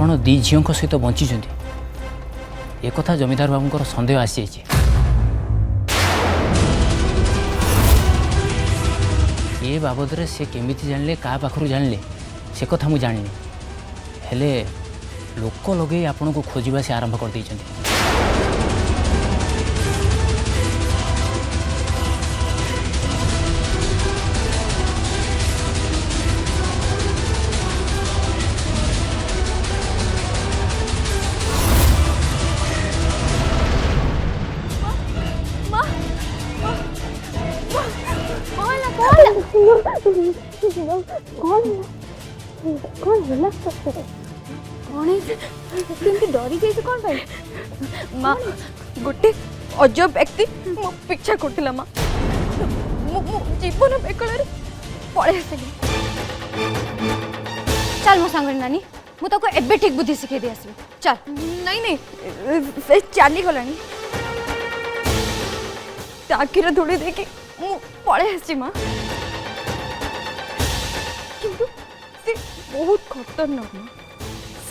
आपण दी झील सहित बंची एक कथा जमीदार बाबूंकर संदेह आसी ये बाबद से केमिति जानले क्या पाखु जानले से कथा मुझे जानी हेले लोक लगे आपण को खोजा से आरंभ कर देइछन्ति। डरी जाइए कौन भाई माँ गोटे अजब व्यक्ति मो पीछा करथिला माँ जीवन बेकल पड़े आसली चल मो सांग नानी मु ताको एबे ठीक बुद्धि सिखे दे आसबे चल नहीं नहीं से चली गलानी आखिर धूली देखी मु पड़े आसी माँ किंतु से बहुत खतरनाक माँ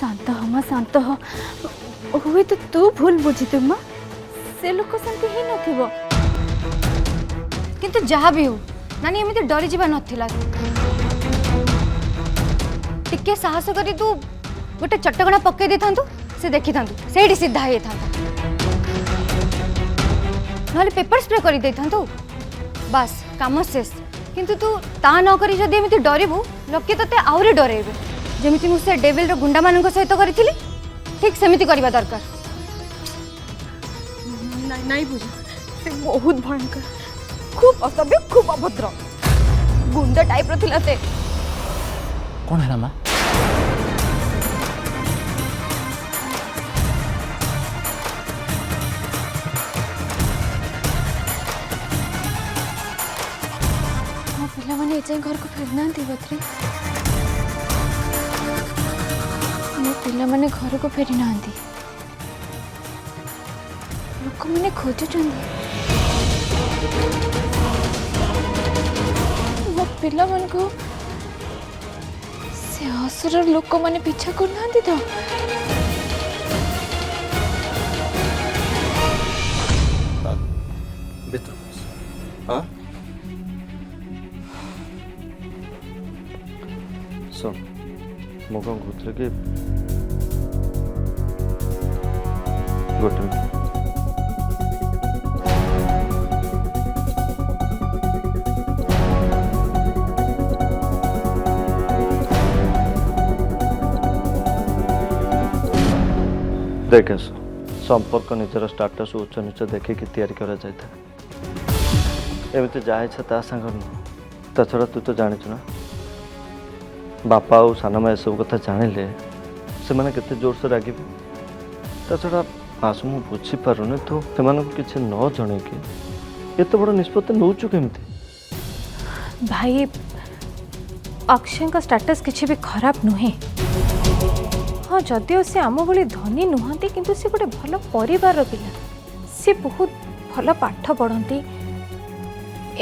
शांत हो माँ शांत हो हुए तो तू भूल बुझी माँ से लोक सेमती ही नथिबो किंतु जहाँ भी हो नानी एमती डरी जीवा नथिला टिके साहस करी तू गोटे चटकणा पकई दे थांतु से देखी थांतु सेठी सीधा हे थांता नले पेपर स्प्रे करी दे थांतु बस काम शेष किंतु तू ता न करी जदी एमती डरिबु लोके तते आउरी डरेबे जेमिति मु से डेविल रो गुंडा मानन को सहित करिथिली ठीक सेमिति करबा दरकार नहीं नहीं बुझ से बहुत भयंकर खूब असभ्य खूब अभद्र गुंडा टाइप रो थिला से कौन है माँ मो पिला माने एजे घर को फेरना बत्री मो पिला माने घर को फेरी ना लोक मैंने खोजुचंदी मो पिला मन को से असुर लोक मैंने पीछा करना तो हाँ सुन मु कौन कहते कि गोटे देख संपर्क निजर स्टाटस उच्च नीच देखिकी तैयारी करा जाए एमती जहाँ इच्छा ता सांग ता छड़ा तू तो जानी ना बापा और सानमा सब कथा जानिले से मैंने केते जोर से रागे ता छड़ा आस मु बुझीपारुनि तू से किसी न जन कि एत बड़ निष्पत्ति नौचु केमती भाई अक्षय का स्टेटस किसी भी खराब नुहे हाँ जदिओ से आम भली धनी नुहति किंतु से गोटे भल परिवार पिला से बहुत भल पाठ पढ़ती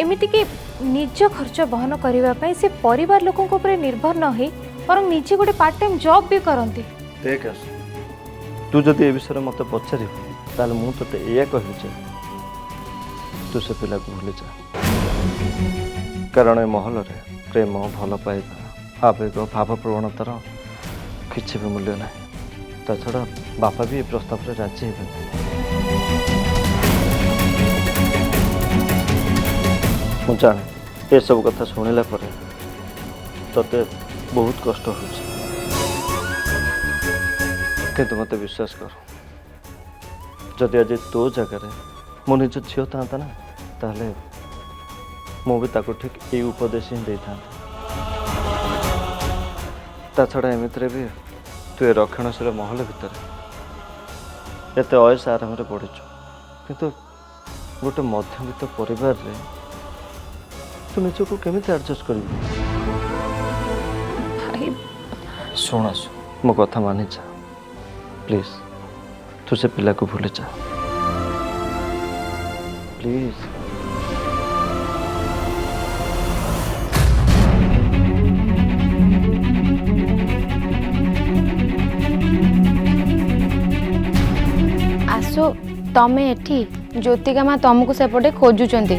एमिति कि निज खर्च बहन करने से परिवार लोकों को ऊपर निर्भर न हो पर निजे गोटे पार्ट टाइम जॉब भी करती देख तू जदि ए विषय मत पचार ताल मु ते या कह तू से पिला को भूली जा कारण ए महल प्रेम भल पाइबा आवेग भाव प्रवणतार किसी भी मूल्य ना ता छड़ा बापा भी प्रस्ताव रे राजी हे मु जाने ये सब कथा शुणिला तते बहुत कष्ट हो किंतु मत विश्वास कर जदि आज तो जगह मो निज झील था ना ताले मु भी ताको ठीक ये उपदेश ही देता ता छड़ा एमती भी तु ए रक्षणशील महल भितर एत अयस आराम पढ़ीचु किंतु गोटे मध्यवित्त परिवार रे तू निजको केमिति एडजस्ट कर शुण मो कथा मानि जा प्लीज तू से पिला को भूली जा प्लीज तमे एठी ज्योतिका माँ तुमको सेपटे खोजुचंती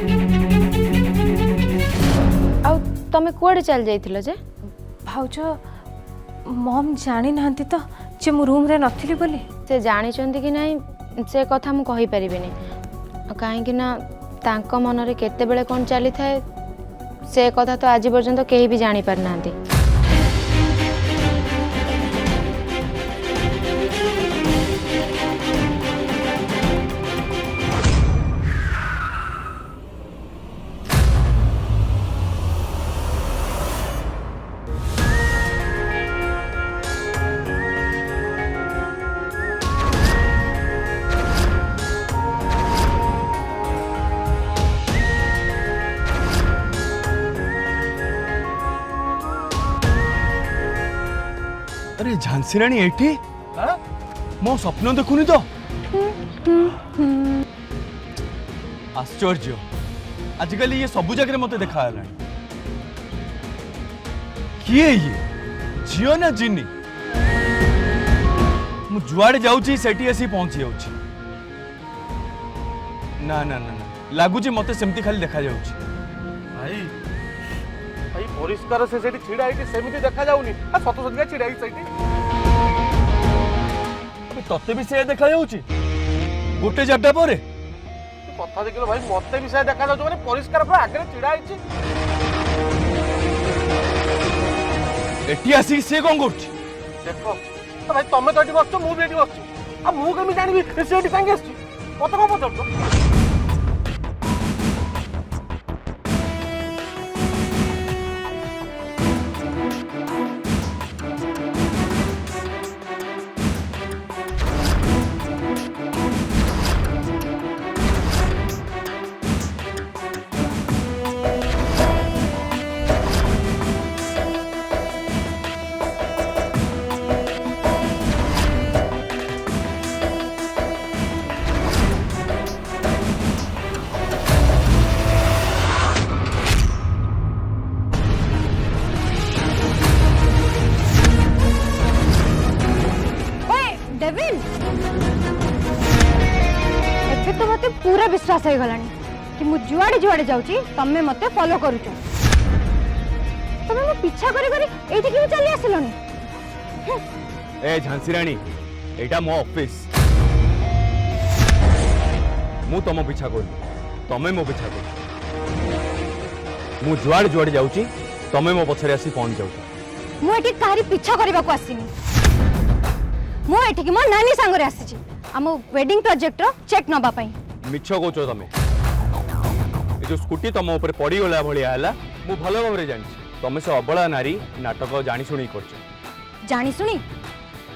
आ तमे कुआडे चल जाइथिलो जे भाउज मम जानी नांती तो जे मु रूम रे नथिली बोली से जानिचंती कि नहीं से कथा मु कहि परिबिनी काहेकि ना तांको मनरे केते बेले कोन चली थाए से कथा तो आज पर्यंत केही भी जानी पार नांती अरे झांसी राणी एठी मो स्वप्न देखुनी तो आश्चर्य आजिकल ये सबु जगह मत देखा किए ये झील ना जिनी मु जुआड़े जाऊची सेठी आसी पहुंची जाऊची ना ना ना लागुची मते सेमती खाली देखा जाऊची भाई भाई परिष्कार से सेठी छिड़ा है सेमिति देखा जाउनी आ सत सतका छिड़ा है सेठी अबे तते भी से देखा जाऊची गोटे जाटा परे कथा देखिलो भाई मते भी से देखा जाउछ माने परिष्कार पर आगे छिड़ा है एटी आसी से कोन करछि देखो तो भाई तमे तो एठी बसছো मु भी एठी बसছি आ मु केमी जानिबी से एठी कांगे आछि कत को पचछ डेविल एथे तो मते पूरा विश्वास हो गलानी कि मु जुआड़े जुआड़े जाउची तमे मते फॉलो करूछ तमे मो पीछा करी करी एठी कि चली आसिलोनी ए झांसी राणी एटा मो ऑफिस मु तम पीछा करी तमे मो पीछा करी मु जुआड़े जुआड़े जाउची तमे मो पछरे आसी पहुंच जाउची मु एठी काहरी पीछा करबा को आसीनी मु एठी कि मो नानी संगरे आसीची हम वेडिंग प्रोजेक्ट रो चेक नबा पई मिछ कोचो तमे ए जो स्कूटी तम ऊपर पड़ी गला भलिया हला मु भलो भाबरे जानि तमे से अबला नारी नाटक जानि सुनी करछ जानी सुनी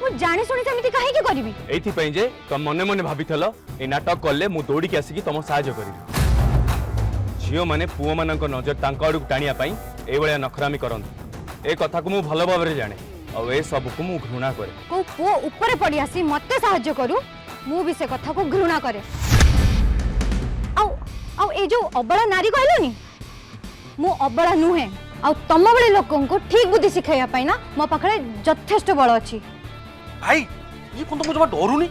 मु जानी सुनी समिति काहे के करबी एथि पई जे तम मने मने भाबिथलो ए नाटक करले मु दौड़ी के आसी कि तम सहायता करिबी झियो माने पुओ मानक नजर तांका आडू टाणिया पई ए बळिया नखरामी करंत ए कथा को मु भलो भाबरे जाने और ए सब को मु घृणा करे को पो ऊपर पड़ी आसी मते सहायता करू मु भी से कथा को घृणा करे आउ ए जो अबला नारी कहलोनी मु अबला नुहे आ तम बळे लोकन को ठीक बुद्धि सिखाइया पाई ना मो पाखळे यथेष्ट बळ अछि भाई ये कोन तो मुझे डरुनी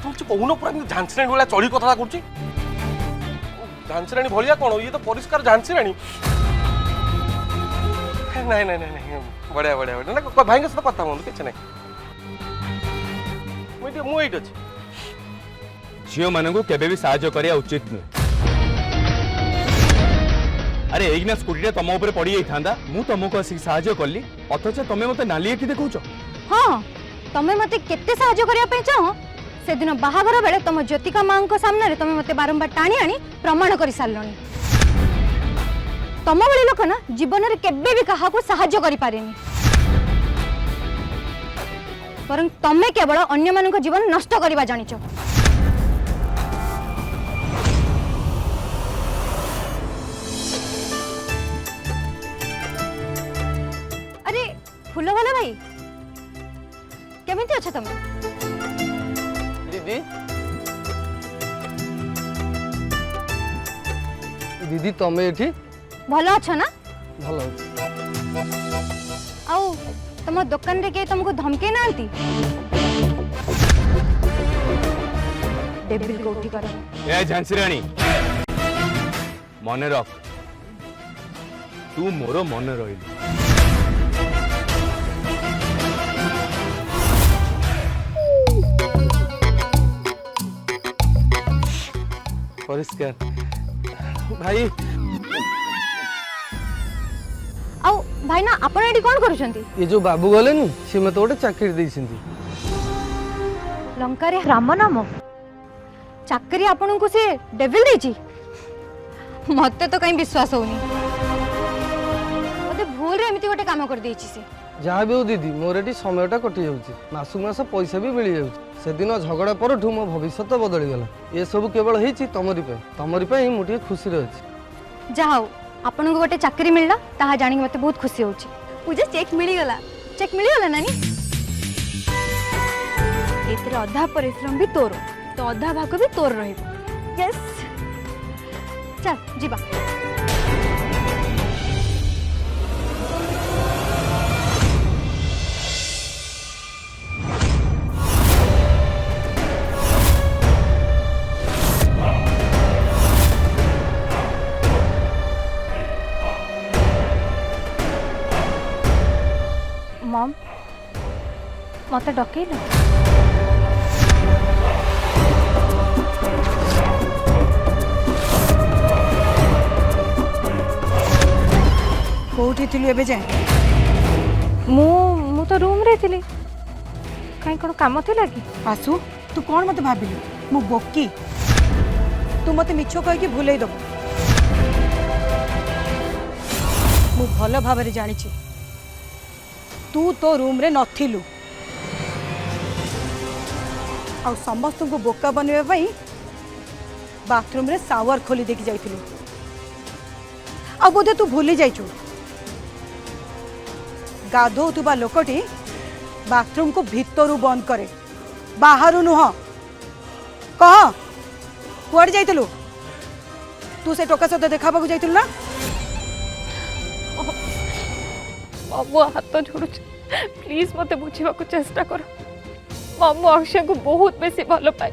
तुम से कहून पूरा झांसी राणी वाला चढ़ी कथा करछि झांसी राणी भलिया कोन ये तो परिष्कार झांसी राणी नहीं नहीं नहीं नहीं बढ़िया बढ़िया बढ़िया ना भाई के साथ कथा बोल किछ नहीं मु एट अछि झियो मानकु केबे भी सहायता करिया उचित न अरे एगना स्कूटी तम ऊपर पड़ी जाई थांदा मु तमको आसी सहायता करली अथच तमे मते नाली एठी देखौछ हां तमे मते केते सहायता करिया पे चाहो से दिन बाहागर बेले तम ज्योतिका मां को सामने रे तमे मते बारंबार टाणी आनी प्रमाण करि सारलोनी तम बळे लोक ना जीवन रे केबे भी काहा को सहायता करि पारेनी परं तमे केवल अन्य मानक जीवन नष्ट करबा जानिछ अरे फूल वाला भाई केमिति अच्छा तमे दीदी दीदी तमे एठी भलो अच्छा ना भलो आउ तुम दुकान रे के तुमको धमके नांती डेविल को उठी कर। ए झांसी रानी मने रख तू मोर मन रहिलु परिष्कार भाई आउ भाई ना आपण एडी कोन करूछंती? ये जो बाबू गले नी सी मते गोटे चाकरी देइछंती। लंका रे राम नाम चाकरी आपण को से डेविल देची? मते तो कहीं विश्वास होनी। मते भूल रे एमिति गोटे काम कर देची से। जहाँ भी हो दीदी मोर एटी समयटा कटि जाउची मासु मास पैसा भी मिली जाउची से दिन झगड़ा परठू मो भविष्य बदली गला ये सब केवल हेची तमरी पे मु टिके खुशी रहछि। जाओ आपण को गोटे चाकरी मिलला ताहा जानि मते बहुत खुशी होची। पूजा चेक मिली गला नानी। एतिर अधा परिश्रम भी तोर तो अधा भाग भी तोर रहइबो। यस चल जीवा। मॉम मत डकैल कोठी थिलु एबे जाय? मु तो रूम रे थिली काई कोन काम थिला कि? आसु तू कोन मते भाबिलु मु बोकी तू मते मिछो कह के भूलै दबो। मु भलो भाबरे जानि छी तू तो रूम रे नथिलु आ समस्त को बोका बनवे पई बाथरूम रे शावर खोली देखि जाइथिलु आ बोधे तू भूली जाइछु गाधोउतुबा लोकटी बाथरूम को भितरु बंद करे बाहरु नुह कह कुआड़ जाइथिलु तू से टोका सहित देखाबा को जाइथिलु ना? मम्मू हाथ जोड़ू प्लीज मत बुझा चेष्टा कर मम्मू अक्षय को बहुत बेसी भल पाए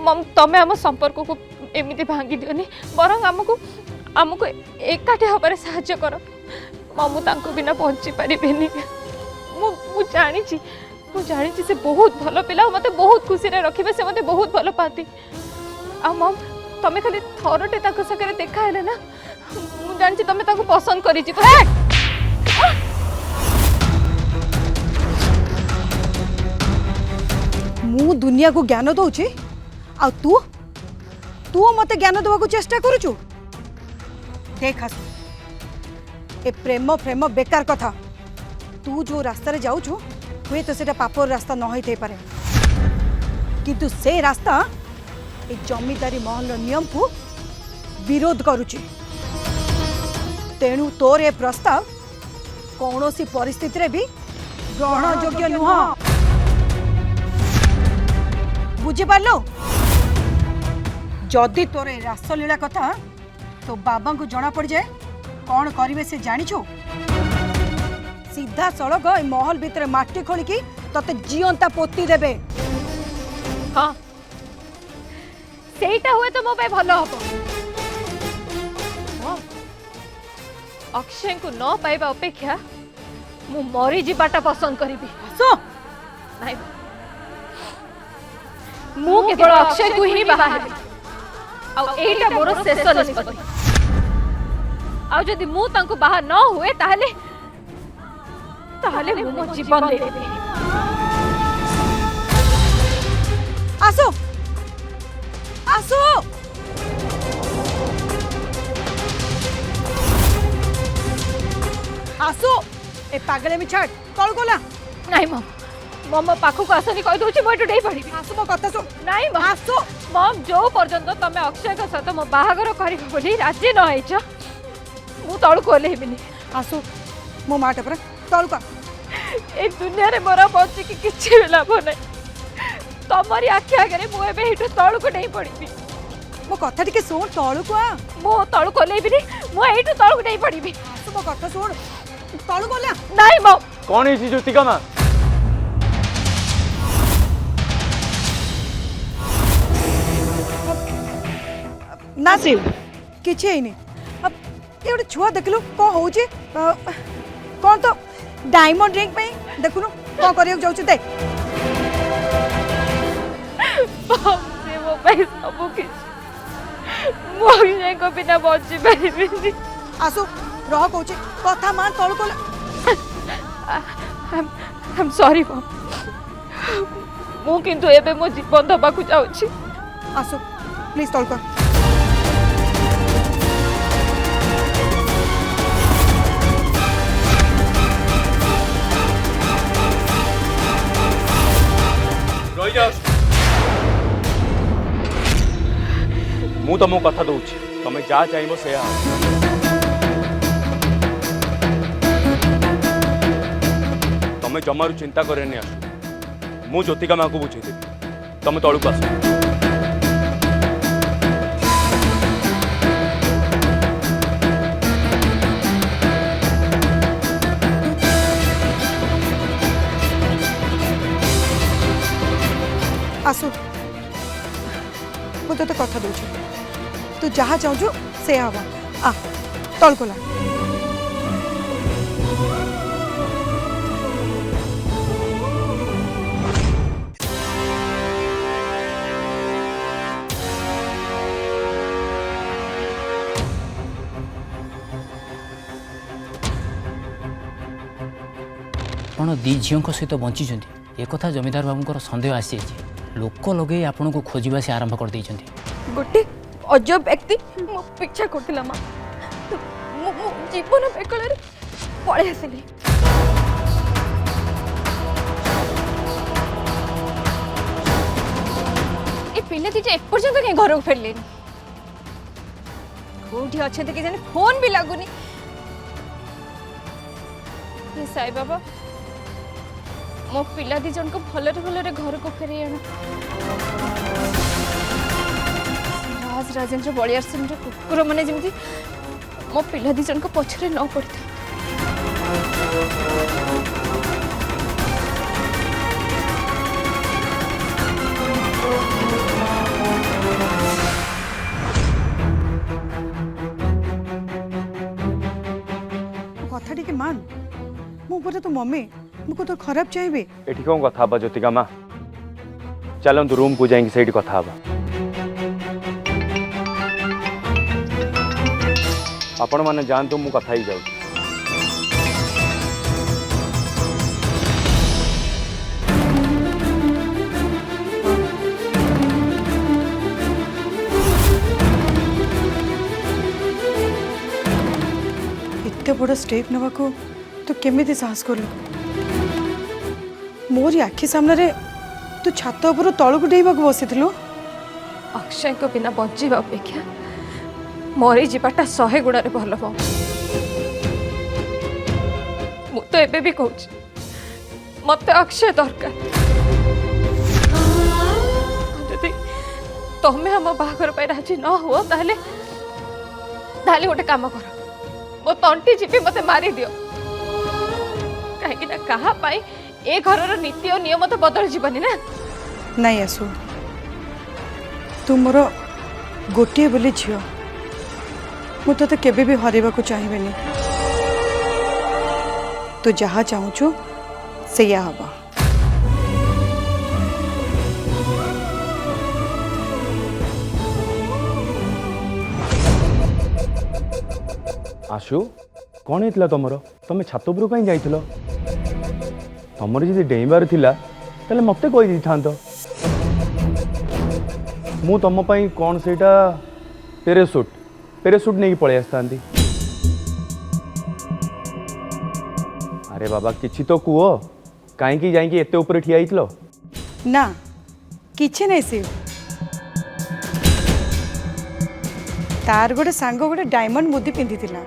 मम तमें आम संपर्क को एमती भांगी दियोनी बरं आमको एकाठी हबारे साहाय्य कर मम्मू तांको बिना पहुंची पारिबेनी मु जानी से बहुत भल पिला मते बहुत खुशी रे रखिबे से मते बहुत भल पाती आ मम तमे खाली थरटे ताको सके देखा हेले ना मु जानि तमे ताको पसंद करी छी तो मु दुनिया को ज्ञान दउछि आ तू तू मते ज्ञान देवा को चेष्टा करूछु। देख ए प्रेम बेकार कथा तू जो रास्ता रे जाउछु हुए तो सेटा पापर रास्ता न होइते पारे किंतु से रास्ता ए जमीदारी महल नियम को विरोध करूछि तेणु तोर ए प्रस्ताव कौनसी परिस्थिति रे भी ग्रहण योग्य नुह बुझी पारलो जदि तोर ए रासलीला कथा तो बाबा को जना पड़ जाए कौन करिवे से जानिछु सीधा सड़क ए महल भितर माटी खोलिकी तते जीवंता पोती देबे। हाँ सेटा हुए तो मो पे भलो हबो अक्षय को न पाइबा अपेक्षा मु मरी जीवाटा पसंद करिबी। सो नहीं मु केवल अक्षय को ही बाहा हेबी आ एटा मोर शेष निष्पत्ति आ जदि मु तांको बाहा न हुए ताहले मु मो जीवन दे देबी। आसो आसो आसो ए पागले में छाड़ तल गोला नहीं मम मम पाखक आसनी कहि दोछि मो एटु डेई पड़ी आसो मो कथा सुन नहीं मम आसो मम जो पर्यंत तमे अक्षय के साथ मो बाहागर करि बोली राजी न होइछ मु तळु कोलेबिनी। आसो मो माटे पर तल का ए दुनिया रे मोरा बच्ची की किछि भी लाभ नहीं तमरी आखि आगे मु एबे हेटु तळु को डेई पड़ीबी मो कथा टिके सुन तळु को आ मो तळु कोलेबिनी मु एटु तळु को डेई पड़ीबी। आसो मो कथा सुन तळु गोला नहीं मम कौन है ज्योतिका माँ ना शिव किछि हैनी अब ये गोटे छुआ देखलु कौन होउची कौन तो डायमंड रिंग पे देखुनु कौन करियो जाउची देख से मो पाई सब किछ मो को बिना बची पारिबिनी आसु रह कहूची कथा मान तळ कोल आई एम सॉरी मॉम मु किंतु एबे मो जीवन दबा को जाउची आसु प्लीज तळ कर रही जा मु तुमको कथा दूची तुम्हें जहाँ चाहिए से तुम्हें जमारू चिंता करेनि आसु मु ज्योतिका माँ को बुझेदेवी तुम तलू आस आसु मुझे तो कथा दूची तू जहाँ चाहूँ से हवा आ तल कोला ଆପଣ ଦି ଝିଅଙ୍କ ସହିତ ବଞ୍ଚିଛନ୍ତି ଏ କଥା ଜମିଦାର ବାବୁଙ୍କର ସନ୍ଦେହ ଆସିଯାଇଛି ଲୋକ ଲଗେଇ ଆପଣଙ୍କୁ ଖୋଜିବା ସେ ଆରମ୍ଭ କରିଦେଇଛନ୍ତି गोटे अजब व्यक्ति मो पीछा करथिला मां मो जीवन बेकले पळे आसिली ए पिले तीजे एपर्यंत के घर को फेरले कोठी अच्छे के जाने फोन भी लागुनी ये साई बाबा मो पिला दी जन को भलरे भलरे घर को फेरे आना राज राजेंद्र बलियार सिंह कुकुर मैंने जमी मो पिला दी जन को पछरे न पड़ता कथा टी मान मु पर तो मम्मी मुझको तो खराब चाहिए एठी कौन कथा हबा ज्योतिका माँ चलतु रूम को जाएंगे से कथा हबा आपण मैंने जानतु मु कथा ही जाऊ एते बड़ स्टेप नवा को तू केमिति साहस करलु मोरी आखि सामने तू छात ऊपर तलू को डेइबा को बसिथिलु अक्षय को बिना बचीवा अपेक्षा मरी जीवाटा 100 गुणारे भल हो मु तो एबे भी कहूँ मत अक्षय दरकार जदि तमें आम बाहागर राजी न हो ताहले गोटे काम कर मो तंटी जीपी मत मारी दियो कहीं कहा ए घर नीति और नियम तो बदल जीवनी ना नहीं आसु तू मोर गोटे बोली झील मु तो केबे भी हरवा को चाहिए तू जहाँ चाहूँ सैया हवा आशु कौन होता तुम तुम छात उपरू कहीं जाइल तुमर जी डेइबार थिला ताले मते कहि दी थांतो मु तुम पई कौन सेटा पेरेसूट नहीं पळे आस्तांती अरे बाबा किछि तो कुओ काई की जाई की एते ऊपर ठिया आइतलो ना किछि नहीं से तार गोटे सांग गोटे डायमंड मुदी पिंधि थिला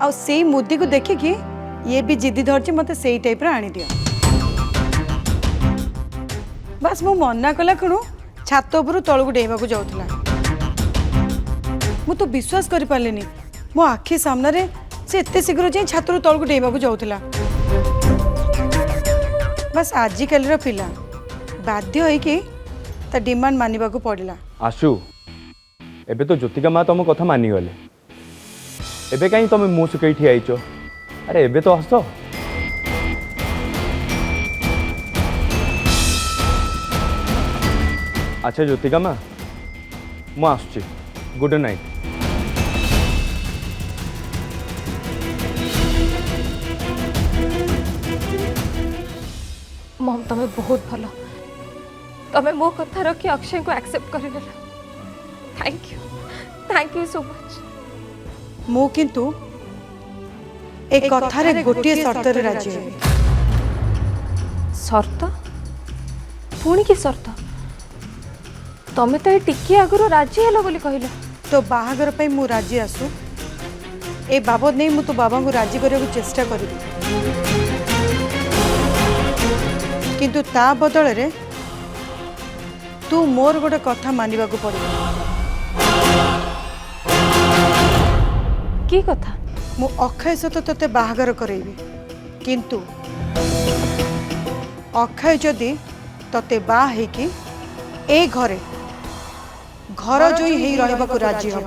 आ सेई मुदी को देखिकी ये भी जिद्दी धरछि मते सेई टाइप रा आनी दियो बस मु मना कला कणु छात उपरु तळु डेइबा को जाउथला मु तो विश्वास करि पालेनी मो आखि सामने रे से एते शीघ्र जे छातरु तळु डेइबा को जाउथला बस आजि काली रो पिला बाध्य होई कि ता डिमांड मानिबा को पड़िला आशु एबे तो ज्योतिका माँ तुम कथा मानिगले एबे कहीं तुम मुँह सुखई ठिया आईच अरे एबे तो हस अच्छा ज्योतिका माँ मु आसुची गुड नाइट मम तमें बहुत भल तमें मो कथा रखी अक्षय को एक्सेप्ट कर थैंक यू सो मच मु किंतु एक कथारे गोटे शर्त राजी हेबी शर्त पुणी की शर्त तमें तो टिके आगुरी राजी हेलो बोली कहल तो बाहागर पे मु राजी आसु ए बाबद नहीं मु तो बाबा को राजी करने को चेष्टा करी किंतु ता बदल रे तू मोर गोटे कथा मानिबा को पड़े की कथा मु अक्षय सहित तोते बाहागर करेबी किंतु अक्षय जदि तोते बा हेकी ए घरे घर जोई हेई रहबा को राजी हो